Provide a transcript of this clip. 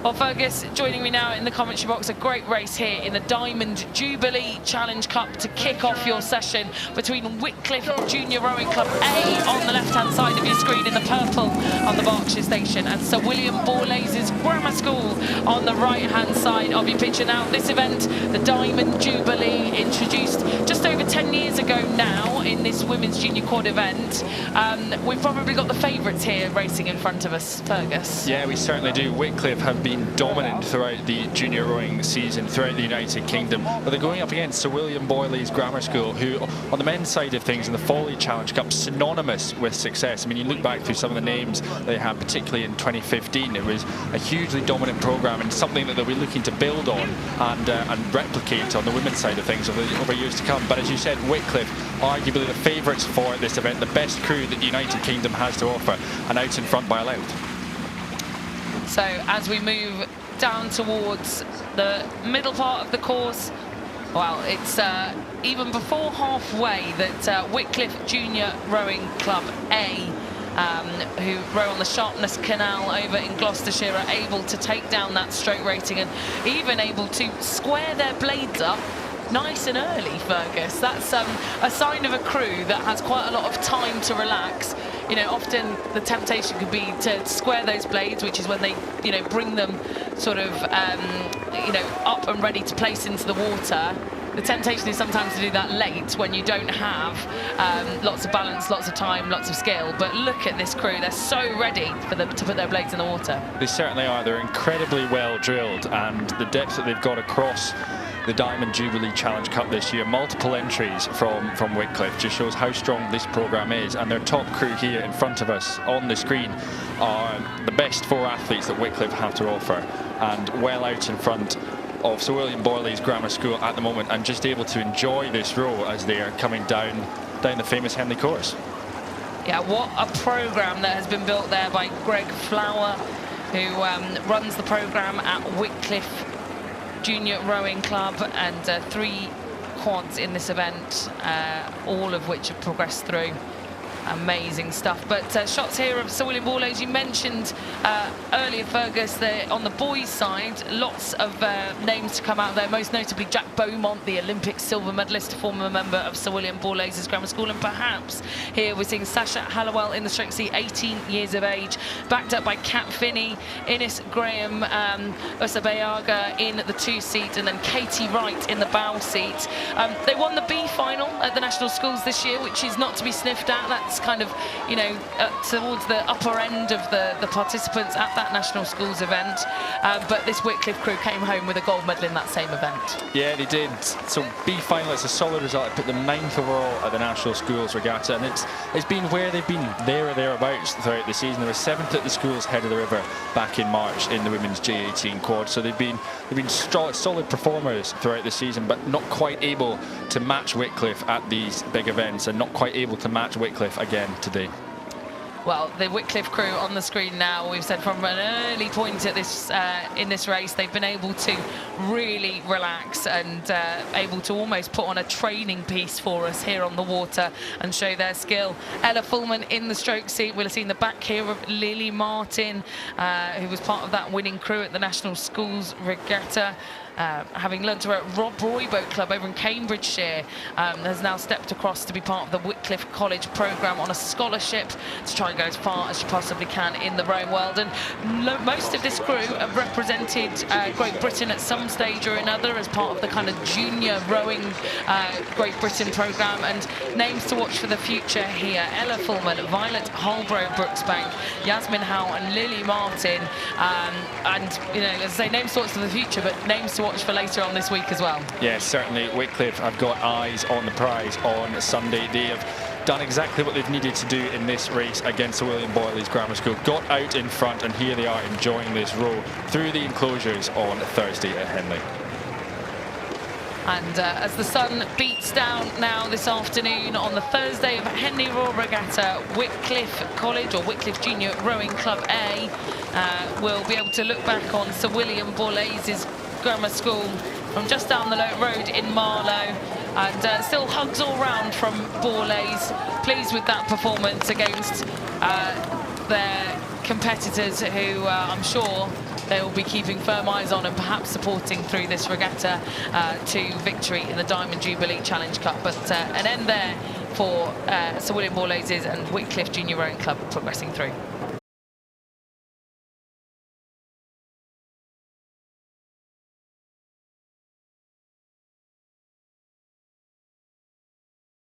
Well, Fergus, joining me now in the commentary box, a great race here in the Diamond Jubilee Challenge Cup to kick off your session between Wycliffe Junior Rowing Club A on the left-hand side of your screen in the purple on the Berkshire station, and Sir William Borlase's Grammar School on the right-hand side of your picture. Now, this event, the Diamond Jubilee, introduced just over 10 years ago now in this women's junior quad event. We've probably got the favourites here racing in front of us, Fergus. Yeah, we certainly do. Wycliffe have been dominant throughout the junior rowing season throughout the United Kingdom, but they're going up against Sir William Borlase's Grammar School, who on the men's side of things in the Foley Challenge Cup, synonymous with success. I mean, you look back through some of the names they had, particularly in 2015, it was a hugely dominant programme and something that they'll be looking to build on and replicate on the women's side of things over years to come. But as you said, Wycliffe, arguably the favourites for this event, the best crew that the United Kingdom has to offer, and out in front by a loud. So as we move down towards the middle part of the course, well, it's even before halfway that Wycliffe Junior Rowing Club A, who row on the Sharpness Canal over in Gloucestershire, are able to take down that stroke rating and even able to square their blades up nice and early, Fergus. That's a sign of a crew that has quite a lot of time to relax. You know, often the temptation could be to square those blades, which is when they, you know, bring them sort of, you know, up and ready to place into the water. The temptation is sometimes to do that late when you don't have lots of balance, lots of time, lots of skill. But look at this crew. They're so ready for them to put their blades in the water. They certainly are. They're incredibly well drilled, and the depth that they've got across the Diamond Jubilee Challenge Cup this year, multiple entries from Wycliffe, just shows how strong this programme is. And their top crew here in front of us on the screen are the best 4 athletes that Wycliffe have to offer, and well out in front of Sir William Borlase's Grammar School at the moment, and just able to enjoy this row as they are coming down the famous Henley course. Yeah, what a programme that has been built there by Greg Flower, who runs the programme at Wycliffe Junior Rowing Club, and 3 quads in this event, all of which have progressed through. Amazing stuff. But shots here of Sir William Borlase. You mentioned earlier, Fergus, on the boys' side, lots of names to come out there, most notably Jack Beaumont, the Olympic silver medalist, former member of Sir William Borlase's Grammar School. And perhaps here we're seeing Sasha Hallowell in the stroke seat, 18 years of age, backed up by Kat Finney, Ines Graham, Usabayaga in the 2 seat, and then Katie Wright in the bow seat. They won the B final at the National Schools this year, which is not to be sniffed at. That's kind of, you know, towards the upper end of the participants at that National Schools event. But this Wycliffe crew came home with a gold medal in that same event. Yeah, they did. So B final, it's a solid result. It put them 9th overall at the National Schools Regatta, and it's been where they've been, there or thereabouts throughout the season. They were 7th at the Schools Head of the River back in March in the women's J18 quad. So they've been solid performers throughout the season, but not quite able to match Wycliffe at these big events, and not quite able to match Wycliffe again today. Well, the Wycliffe crew on the screen now, we've said from an early point at this in this race, they've been able to really relax and able to almost put on a training piece for us here on the water and show their skill. Ella Fullman in the stroke seat. We'll have seen the back here of Lily Martin, who was part of that winning crew at the National Schools Regatta. Having learned to row at Rob Roy Boat Club over in Cambridgeshire, has now stepped across to be part of the Wycliffe College programme on a scholarship to try and go as far as she possibly can in the rowing world. And most of this crew have represented Great Britain at some stage or another as part of the kind of junior rowing Great Britain programme. And names to watch for the future here: Ella Fullman, Violet Holbrow Brooksbank, Yasmin Howe and Lily Martin. And, you know, as I say, names to watch for the future, but names to watch for later on this week as well. Yes, certainly. Wycliffe have got eyes on the prize on Sunday. They have done exactly what they've needed to do in this race against Sir William Borlase's Grammar School. Got out in front, and here they are enjoying this row through the enclosures on Thursday at Henley. And as the sun beats down now this afternoon on the Thursday of Henley Royal Regatta, Wycliffe College, or Wycliffe Junior Rowing Club A, will be able to look back on Sir William Borlase's Grammar School from just down the road in Marlow, and still hugs all round from Borlase. Pleased with that performance against their competitors who I'm sure they will be keeping firm eyes on and perhaps supporting through this regatta to victory in the Diamond Jubilee Challenge Cup. But an end there for Sir William Borlase's and Wycliffe Junior Rowing Club progressing through.